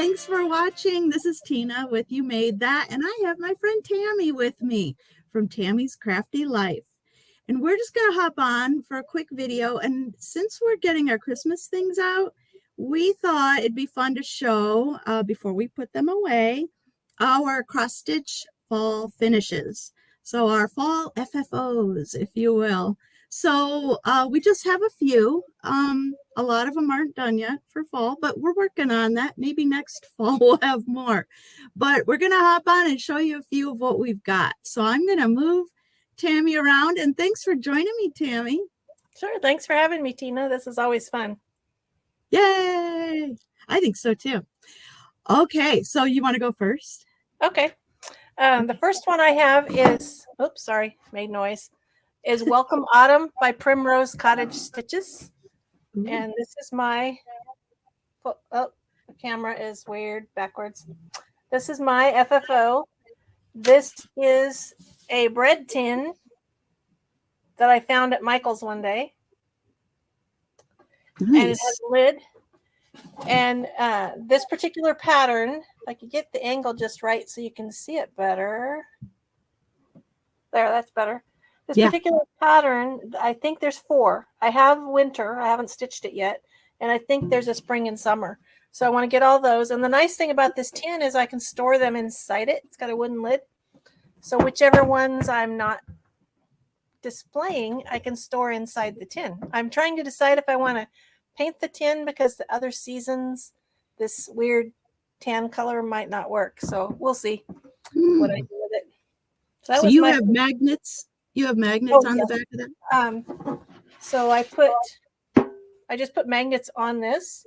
Thanks for watching. This is Tina with You Made That, and I have my friend Tami with me from Tami's Crafty Life. And we're just going to hop on for a quick video. And since we're getting our Christmas things out, we thought it'd be fun to show, before we put them away, our cross-stitch fall finishes. So our fall FFOs, if you will. So we just have a few. A lot of them aren't done yet for fall, but we're working on that. Maybe next fall we'll have more. But we're going to hop on and show you a few of what we've got. So I'm going to move Tami around, and thanks for joining me, Tami. Sure. Thanks for having me, Tina. This is always fun. Yay! I think so too. Okay, so you want to go first? Okay. The first one I have is, oops, sorry, made noise, is Welcome Autumn by Primrose Cottage Stitches. Ooh. And this is my, oh, the camera is weird backwards. This is my FFO. This is a bread tin that I found at Michael's one day. Nice. And it has a lid. And this particular pattern, if I could get the angle just right so you can see it better. There, that's better. This particular pattern, I think there's 4. I have winter. I haven't stitched it yet. And I think there's a spring and summer. So I want to get all those. And the nice thing about this tin is I can store them inside it. It's got a wooden lid. So whichever ones I'm not displaying, I can store inside the tin. I'm trying to decide if I want to paint the tin because the other seasons, this weird tan color might not work. So we'll see what I do with it. So you have magnets. You have magnets on the back of that? So I just put magnets on this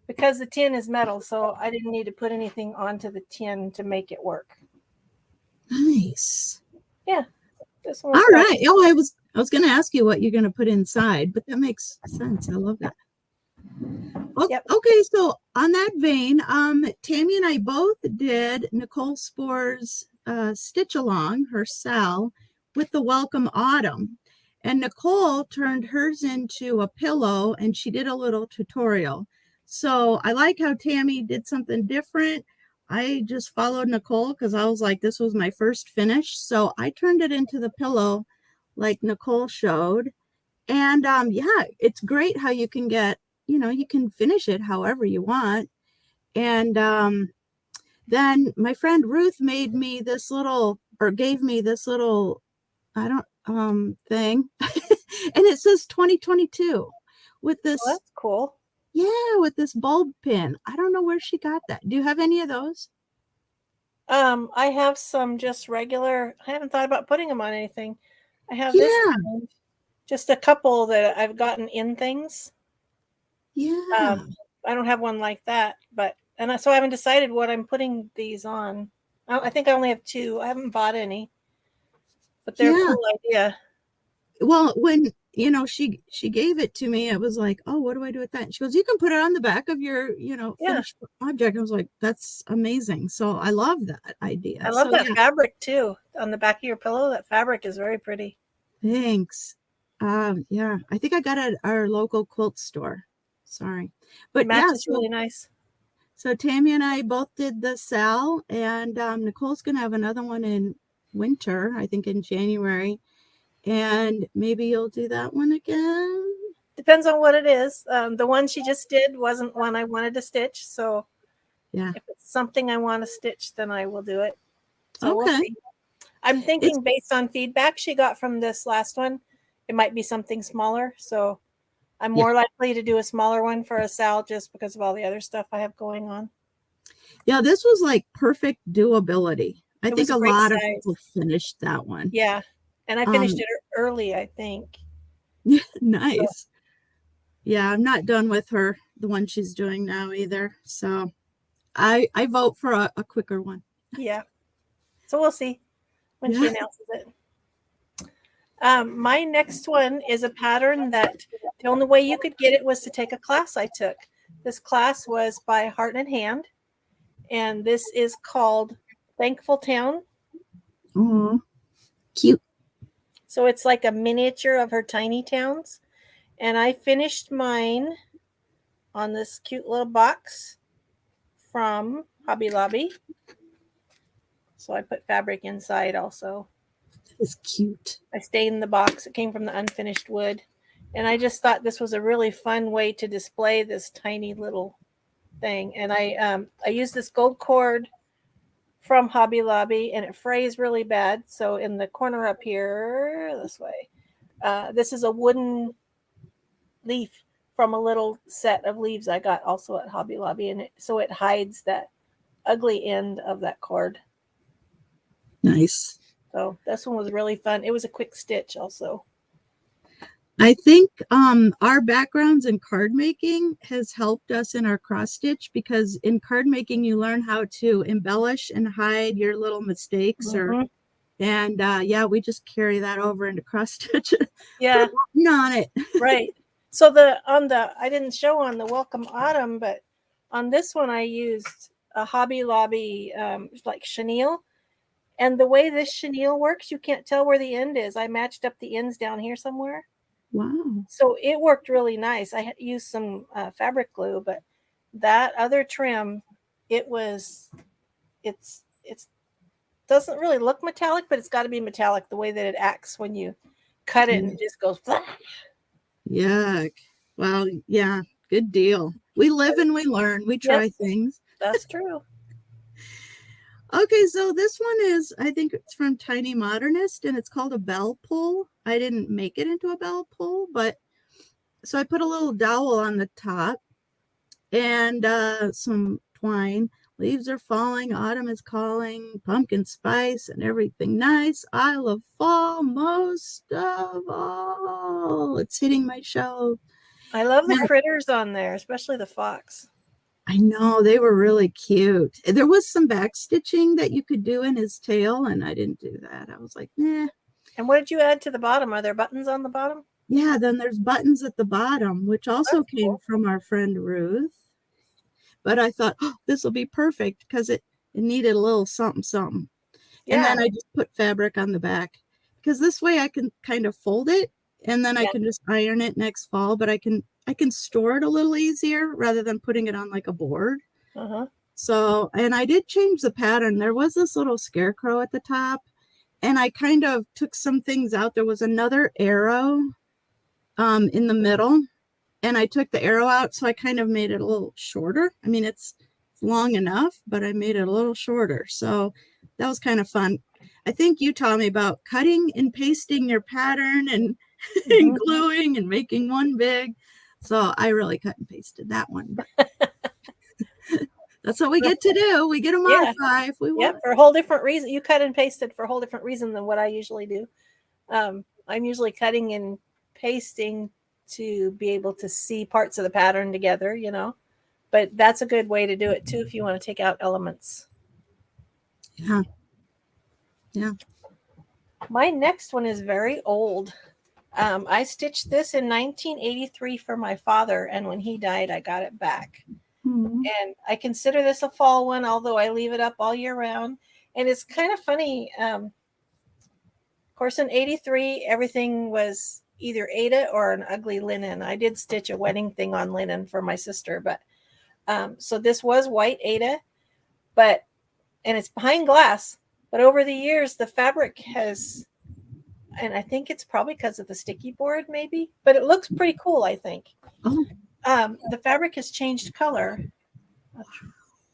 because the tin is metal. So I didn't need to put anything onto the tin to make it work. Nice. Yeah. This one. All right. Oh, I was going to ask you what you're going to put inside, but that makes sense. I love that. Yep. Okay, so on that vein, Tami and I both did Nicole Spore's stitch along, her Sal, with the Welcome Autumn. And Nicole turned hers into a pillow, and she did a little tutorial. So I like how Tami did something different. I just followed Nicole because I was like, this was my first finish. So I turned it into the pillow like Nicole showed. And yeah, it's great how you can get, you can finish it however you want. And then my friend Ruth made me this little, or gave me this little, thing. And it says 2022 with this. Oh, that's cool. Yeah, with this bulb pin. I don't know where she got that. Do you have any of those? I have some just regular. I haven't thought about putting them on anything. I have this kind, just a couple that I've gotten in things. Yeah. I don't have one like that, so I haven't decided what I'm putting these on. I think I only have 2. I haven't bought any, but they're a cool idea. Well, when she gave it to me, it was like, oh, what do I do with that? And she goes, you can put it on the back of your, finished object. I was like, that's amazing. So I love that idea. I love that fabric too on the back of your pillow. That fabric is very pretty. Thanks. Yeah, I think I got it at our local quilt store. Sorry, but it's really nice. So Tami and I both did the Sal, and Nicole's gonna have another one in winter, I think in January. And maybe you'll do that one again? Depends on what it is. The one she just did wasn't one I wanted to stitch. So yeah, if it's something I want to stitch, then I will do it. So okay. We'll see. I'm thinking based on feedback she got from this last one, it might be something smaller. So I'm more likely to do a smaller one for a Sal just because of all the other stuff I have going on. Yeah, this was like perfect doability. I think a lot of people finished that one. Yeah. And I finished it early, I think. Nice. So. Yeah, I'm not done with the one she's doing now either. So I vote for a quicker one. Yeah. So we'll see when she announces it. My next one is a pattern that the only way you could get it was to take a class I took. This class was by Heart and Hand. And this is called Thankful Town. Oh, cute. So it's like a miniature of her tiny towns. And I finished mine on this cute little box from Hobby Lobby. So I put fabric inside also. It's cute. I stained the box. It came from the unfinished wood. And I just thought this was a really fun way to display this tiny little thing. And I used this gold cord from Hobby Lobby, and it frays really bad. So in the corner up here, this way, this is a wooden leaf from a little set of leaves I got also at Hobby Lobby, and so it hides that ugly end of that cord. Nice. So this one was really fun. It was a quick stitch also. I think our backgrounds in card making has helped us in our cross stitch, because in card making you learn how to embellish and hide your little mistakes, and yeah, we just carry that over into cross stitch. Yeah, on it. Right. So I didn't show on the Welcome Autumn, but on this one I used a Hobby Lobby like chenille. And the way this chenille works, you can't tell where the end is. I matched up the ends down here somewhere. Wow. So it worked really nice. I used some fabric glue, but that other trim, it's doesn't really look metallic, but it's got to be metallic the way that it acts when you cut it, and it just goes flat. Yuck. Well, yeah, good deal. We live and we learn. We try things. That's true. Okay, so this one is, I think it's from Tiny Modernist, and it's called a bell pull. I didn't make it into a bell pull, but so I put a little dowel on the top and some twine. Leaves are falling, autumn is calling, pumpkin spice and everything nice. I love fall most of all. It's hitting my shelf. I love the critters on there, especially the fox. I know, they were really cute. There was some back stitching that you could do in his tail, and I didn't do that. I was like, nah. And what did you add to the bottom? Are there buttons on the bottom? Yeah, then there's buttons at the bottom, which also came from our friend Ruth. But I thought, oh, this will be perfect because it needed a little something, something. Yeah. And then I just put fabric on the back, because this way I can kind of fold it, and then I can just iron it next fall, but I can store it a little easier rather than putting it on like a board. So, and I did change the pattern. There was this little scarecrow at the top, and I kind of took some things out. There was another arrow in the middle, and I took the arrow out, so I kind of made it a little shorter. I mean, it's long enough, but I made it a little shorter. So that was kind of fun. I think you taught me about cutting and pasting your pattern and, and gluing and making one big. So I really cut and pasted that one. That's what we get to do. We get to modify if we want. For a whole different reason. You cut and pasted for a whole different reason than what I usually do. I'm usually cutting and pasting to be able to see parts of the pattern together, but that's a good way to do it too if you want to take out elements. Yeah. My next one is very old. I stitched this in 1983 for my father, and when he died, I got it back. And I consider this a fall one, although I leave it up all year round. And it's kind of funny. Of course, in 83, everything was either Aida or an ugly linen. I did stitch a wedding thing on linen for my sister, but so this was white Aida, and it's behind glass. But over the years, the fabric has, and I think it's probably because of the sticky board, maybe, but it looks pretty cool, I think. The fabric has changed color. I'm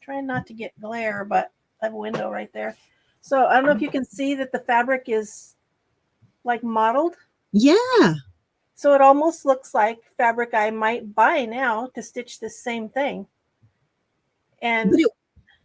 trying not to get glare, but I have a window right there. So I don't know if you can see that the fabric is like mottled. Yeah. So it almost looks like fabric I might buy now to stitch the same thing. And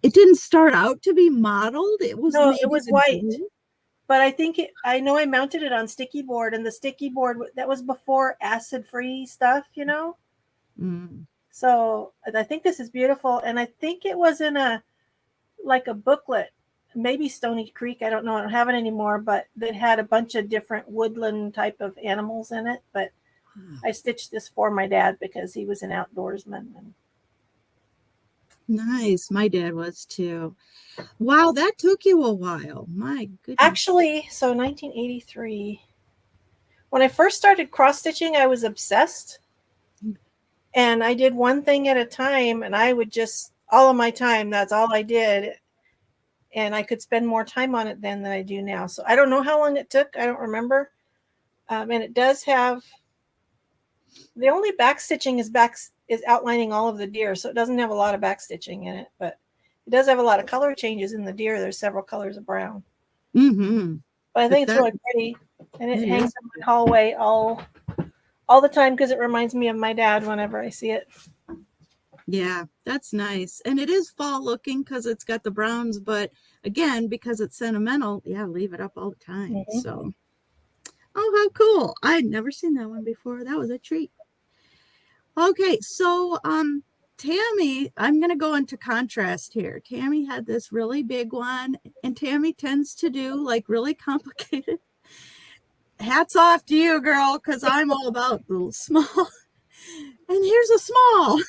it didn't start out to be mottled. It was it was white. But I think I know I mounted it on sticky board, and the sticky board that was before acid-free stuff, So I think this is beautiful, and I think it was in a booklet, maybe Stony Creek. I don't know. I don't have it anymore, but that had a bunch of different woodland type of animals in it. But I stitched this for my dad because he was an outdoorsman. Nice. My dad was too. Wow, that took you a while. My goodness. Actually, so 1983. When I first started cross stitching, I was obsessed. And I did one thing at a time, and I would just all of my time. That's all I did. And I could spend more time on it then than I do now. So I don't know how long it took. I don't remember. And it does have, the only back stitching is outlining all of the deer. So it doesn't have a lot of back stitching in it, but it does have a lot of color changes in the deer. There's several colors of brown. Mm-hmm. But I think it's really pretty. And it hangs in my hallway all the time because it reminds me of my dad whenever I see it. Yeah, that's nice. And it is fall looking because it's got the browns, but again, because it's sentimental, yeah, leave it up all the time. Mm-hmm. So, oh, how cool. I'd never seen that one before. That was a treat. Okay, so Tami, I'm going to go into contrast here. Tami had this really big one, and Tami tends to do like really complicated. Hats off to you, girl, because I'm all about the small. And here's a small.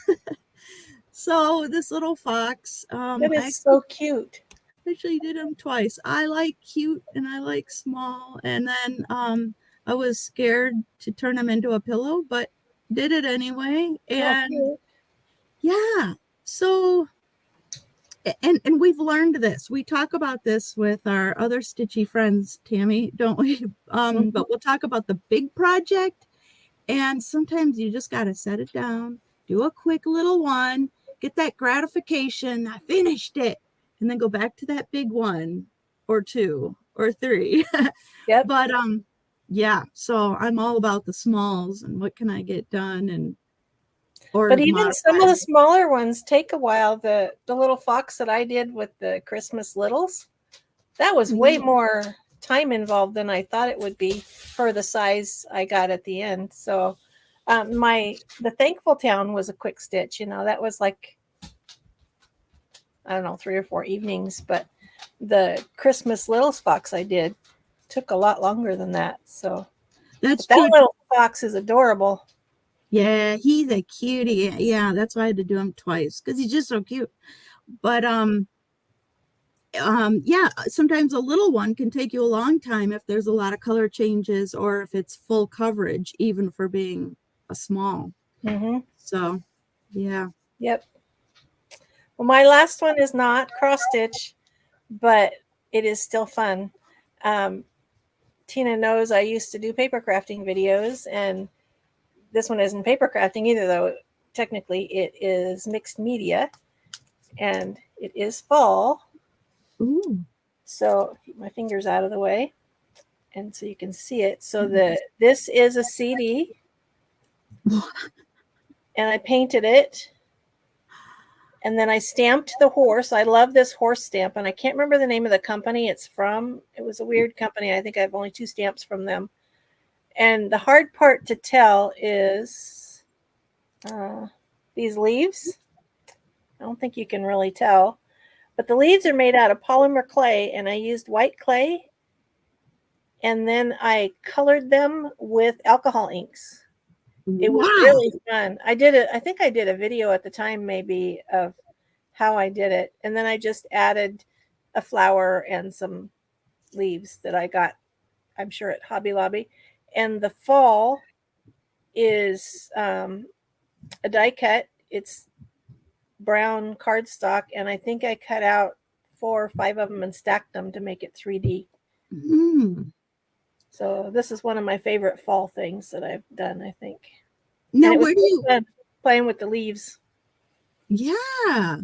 So this little fox, That is so cute. Actually did them twice. I like cute and I like small. And then I was scared to turn them into a pillow, but did it anyway. And yeah, so and we've learned this. We talk about this with our other stitchy friends, Tami, don't we? But we'll talk about the big project. And sometimes you just got to set it down, do a quick little one, get that gratification. I finished it. And then go back to that big one or two or three. Yep. But yeah, so I'm all about the smalls and what can I get done but even some of the smaller ones take a while. The little fox that I did with the Christmas littles, that was way more time involved than I thought it would be for the size I got at the end. So the Thankful Town was a quick stitch, that was like, I don't know, 3 or 4 evenings, but the Christmas Littles fox I did took a lot longer than that. So that little fox is adorable. Yeah, he's a cutie. Yeah, that's why I had to do him twice because he's just so cute. But yeah, sometimes a little one can take you a long time if there's a lot of color changes or if it's full coverage, even for being a small. So yeah. Yep. Well, my last one is not cross stitch, but it is still fun. Tina knows I used to do paper crafting videos, and this one isn't paper crafting either, though technically it is mixed media, and it is fall. Ooh. So keep my fingers out of the way, and so you can see it. So this is a CD, and I painted it. And then I stamped the horse. I love this horse stamp, and I can't remember the name of the company it's from. It was a weird company. I think I have only 2 stamps from them. And the hard part to tell is these leaves. I don't think you can really tell. But the leaves are made out of polymer clay, and I used white clay. And then I colored them with alcohol inks. It was really fun. I think I did a video at the time maybe of how I did it. And then I just added a flower and some leaves that I got, I'm sure, at Hobby Lobby. And the fall is a die cut. It's brown cardstock. And I think I cut out 4 or 5 of them and stacked them to make it 3D. So this is one of my favorite fall things that I've done, I think. Now, where do you playing with the leaves? Yeah.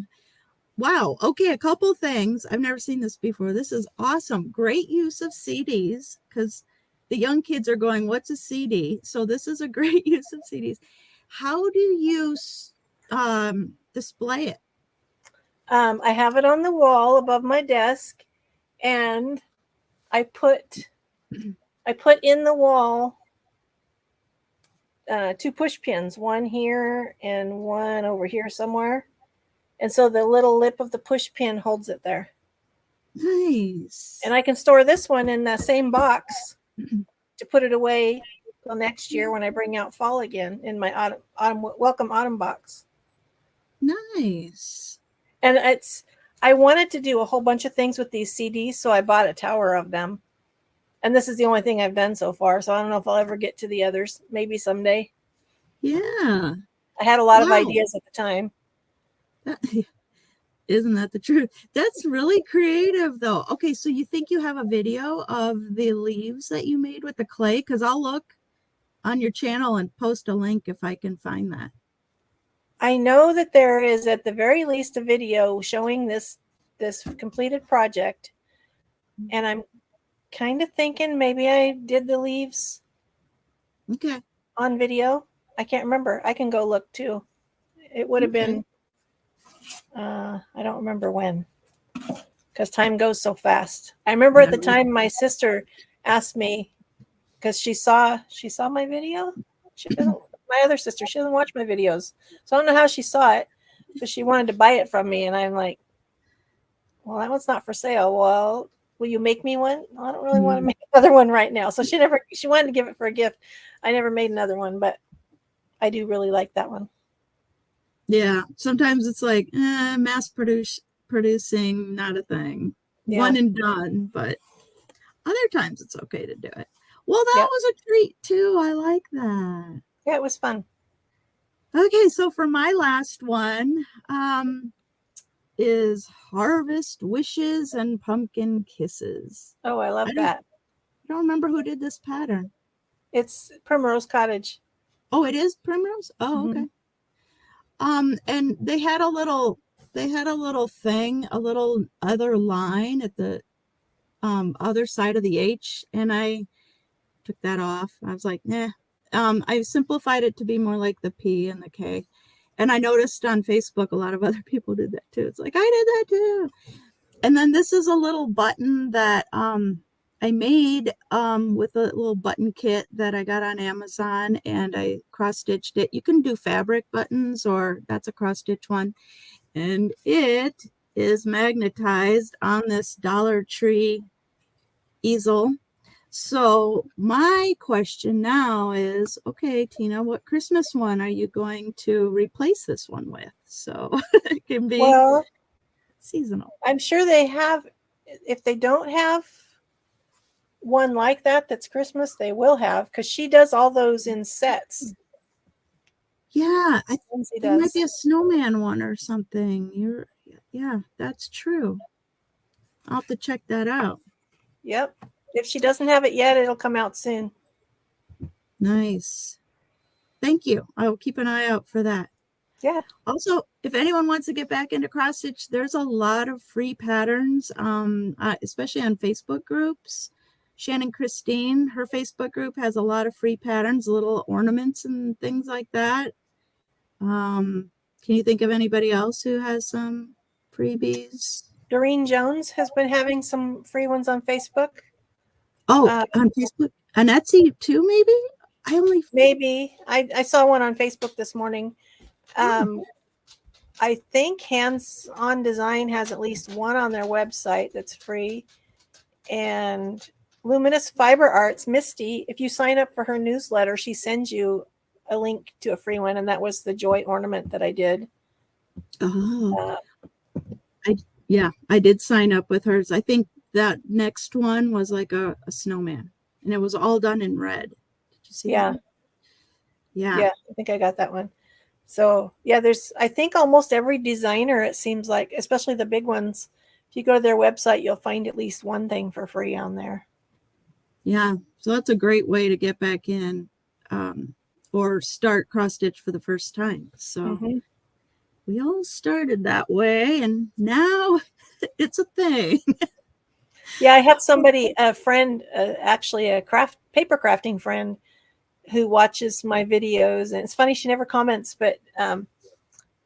Wow. Okay, a couple things. I've never seen this before. This is awesome. Great use of CDs because the young kids are going, what's a CD? So this is a great use of CDs. How do you display it? I have it on the wall above my desk, and I put in the wall 2 push pins, one here and one over here somewhere. And so the little lip of the push pin holds it there. Nice. And I can store this one in the same box to put it away till next year when I bring out fall again in my welcome autumn box. Nice. And I wanted to do a whole bunch of things with these CDs, so I bought a tower of them. And this is the only thing I've done so far. So I don't know if I'll ever get to the others. Maybe someday. Yeah. I had a lot of ideas at the time. Isn't that the truth? That's really creative though. Okay, so you think you have a video of the leaves that you made with the clay? Because I'll look on your channel and post a link if I can find that. I know that there is at the very least a video showing this completed project, and I'm kind of thinking maybe I did the leaves Okay. on video. I can't remember. I can go look too. It would have been I don't remember when, because time goes so fast. I remember at the time my sister asked me, because she saw my video. She doesn't. My other sister, she doesn't watch my videos, so I don't know how she saw it, but she wanted to buy it from me, and I'm like, well, that one's not for sale. Well, will you make me one? Well, I don't really want to make another one right now. So she wanted to give it for a gift. I never made another one, but I do really like that one. Yeah, sometimes it's like producing, not a thing. Yeah. One and done, but other times it's okay to do it. Well, that was a treat too. I like that. Yeah, it was fun. Okay, so for my last one, is Harvest Wishes and Pumpkin Kisses. Oh, I love that. I don't remember who did this pattern. It's Primrose Cottage. Oh, it is Primrose? Oh, okay. And they had a little thing, a little other line at the other side of the H, and I took that off. I was like, nah. I simplified it to be more like the P and the K. And I noticed on Facebook a lot of other people did that too. It's like, I did that too. And then this is a little button that I made with a little button kit that I got on Amazon, and I cross-stitched it. You can do fabric buttons, or that's a cross-stitch one. And it is magnetized on this Dollar Tree easel. So my question now is, okay, Tina, what Christmas one are you going to replace this one with? So it can be seasonal. I'm sure they have. If they don't have one like that that's Christmas, they will have, because she does all those in sets. Yeah, I think there might be a snowman one or something. Yeah, that's true. I'll have to check that out. Yep. If she doesn't have it yet, it'll come out soon. Nice. Thank you. I will keep an eye out for that. Yeah. Also, if anyone wants to get back into cross stitch, there's a lot of free patterns, especially on Facebook groups. Shannon Christine, her Facebook group has a lot of free patterns, little ornaments and things like that. Can you think of anybody else who has some freebies? Doreen Jones has been having some free ones on Facebook. Oh, on Facebook and Etsy too, maybe? Maybe. I saw one on Facebook this morning. I think Hands On Design has at least one on their website that's free. And Luminous Fiber Arts, Misty, if you sign up for her newsletter, she sends you a link to a free one, and that was the joy ornament that I did. Oh, I did sign up with hers. I think that next one was like a snowman, and it was all done in red. Did you see that? Yeah, I think I got that one. So yeah, I think almost every designer, it seems like, especially the big ones, if you go to their website, you'll find at least one thing for free on there. Yeah, so that's a great way to get back in, or start cross stitch for the first time. So we all started that way, and now it's a thing. Yeah, I have somebody, a friend, actually a paper crafting friend, who watches my videos, and it's funny, she never comments, but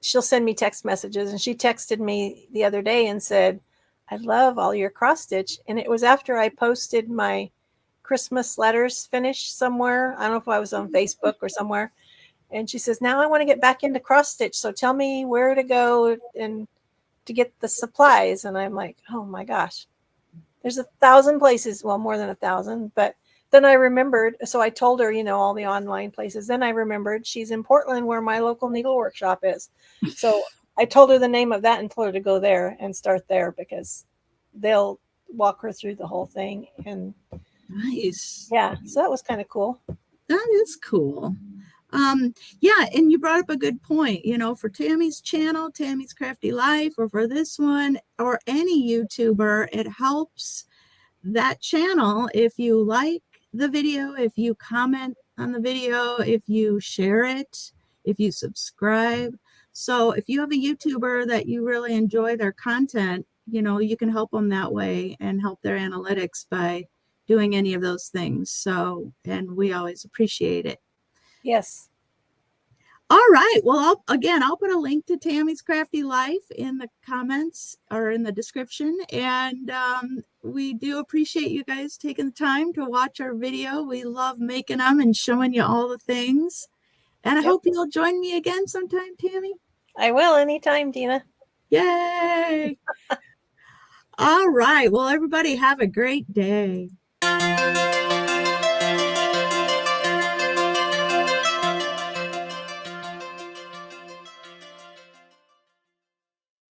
she'll send me text messages, and she texted me the other day and said, I love all your cross stitch. And it was after I posted my Christmas letters finished somewhere. I don't know if I was on Facebook or somewhere. And she says, now I want to get back into cross stitch, so tell me where to go and to get the supplies. And I'm like, oh my gosh, there's 1,000 places. Well, more than 1,000, but then I remembered, so I told her, all the online places. Then I remembered she's in Portland, where my local needle workshop is. So I told her the name of that and told her to go there and start there, because they'll walk her through the whole thing. And nice. Yeah, so that was kind of cool. That is cool. Yeah, and you brought up a good point. For Tammy's channel, Tammy's Crafty Life, or for this one, or any YouTuber, it helps that channel if you like the video, if you comment on the video, if you share it, if you subscribe. So if you have a YouTuber that you really enjoy their content, you can help them that way and help their analytics by doing any of those things. So, and we always appreciate it. Yes. All right. Well, I'll put a link to Tammy's Crafty Life in the comments or in the description. And we do appreciate you guys taking the time to watch our video. We love making them and showing you all the things. And I hope you'll join me again sometime, Tammy. I will anytime, Dina. Yay. All right. Well, everybody have a great day.